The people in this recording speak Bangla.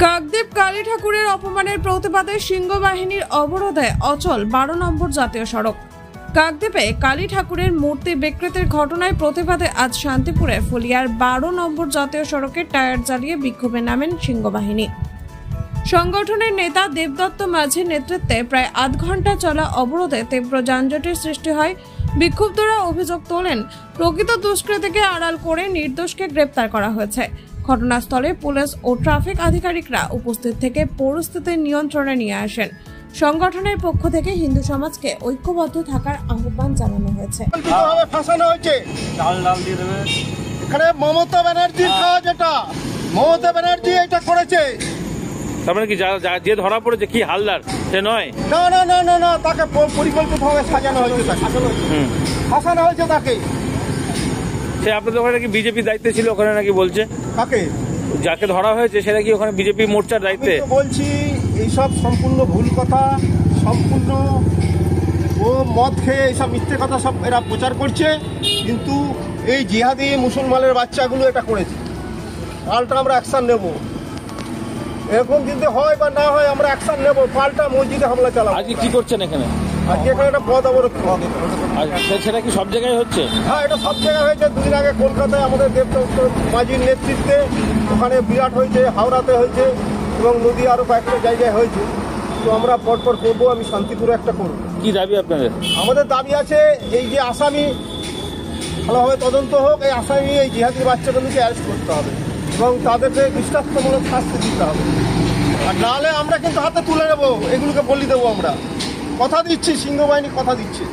কাকদ্বীপ কালী ঠাকুরের অপমানের প্রতিবাদে সিংহ বাহিনীর অবরোধে অচল 12 নম্বর জাতীয় সড়ক। কাকদ্বীপে কালী ঠাকুরের মূর্তি বিক্রিতের ঘটনায় প্রতিবাদে আজ শান্তিপুরে ফুলিয়ার 12 নম্বর জাতীয় সড়কে টায়ার জ্বালিয়ে বিক্ষোভে নামেন সিংহ বাহিনী। সংগঠনের নেতা দেবদত্ত মাঝির নেতৃত্বে প্রায় আধ ঘন্টা চলা অবরোধে তীব্র যানজটের সৃষ্টি হয়। বিক্ষুব্ধরা অভিযোগ তোলেন, প্রকৃত দুষ্কৃতীকে আড়াল করে নির্দোষকে গ্রেপ্তার করা হয়েছে। ঘটনাস্থলে পুলিশ ও ট্রাফিক আধিকারিকরা উপস্থিত থেকে পরিস্থিতি নিয়ন্ত্রণে নিয়ে আসেন। সংগঠনের পক্ষ থেকে হিন্দু সমাজকে ঐক্যবদ্ধ থাকার আহ্বান জানানো হয়েছে। এখানে মমতা ব্যানার্জির কাজ, এটা মমতা ব্যানার্জি এটা করেছে। তার মানে কি যে ধরা পড়েছে কি হালদার সে নয়? না না না না না, তাকে পরিকল্পিতভাবে সাজানো হয়েছে, ফাঁসানো হয়েছে তাকে। সে আপনাদের ওখানে কি বিজেপি দায়িত্বে ছিল ওখানে নাকি বলছে? কাকে? যাকে ধরা হয়েছে সেটা কি ওখানে বিজেপি মোর্চার দায়িত্বে? বলছি এইসব সম্পূর্ণ ভুল কথা, সম্পূর্ণ ও মদ খেয়ে এইসব মিথ্যে কথা সব এরা প্রচার করছে। কিন্তু এই জিহাদি মুসলমানের বাচ্চাগুলো এটা করেছে। পাল্টা আমরা অ্যাকশন নেব, এরকম যদি হয় বা না হয় আমরা অ্যাকশন নেব। পাল্টা মসজিদে হামলা চালাবো। আজকে কি করছেন এখানে? আজকে এখানে একটা পথ অবরোধ। সেটা কি সব জায়গায় হচ্ছে? হ্যাঁ, এটা সব জায়গায় হয়েছে। দুদিন আগে কলকাতায় আমাদের দেবদত্ত মাঝির নেতৃত্বে ওখানে বিরাট হয়েছে, হাওড়াতে হয়েছে এবং নদী আরও কয়েকটা জায়গায় হয়েছে। তো আমরা পরপর করবো, আমি শান্তিপুরে একটা করবো। কি দাবি আপনাদের? আমাদের দাবি আছে এই যে আসামি ভালোভাবে তদন্ত হোক, এই আসামি এই জিহাদি বাচ্চাগুলোকে অ্যারেস্ট করতে হবে এবং তাদেরকে দৃষ্টান্তমূলক শাস্তি দিতে হবে। আর নাহলে আমরা কিন্তু হাতে তুলে নেবো, এগুলোকে বলি দেবো। আমরা কথা দিচ্ছি, সিংহ বাহিনী কথা দিচ্ছে।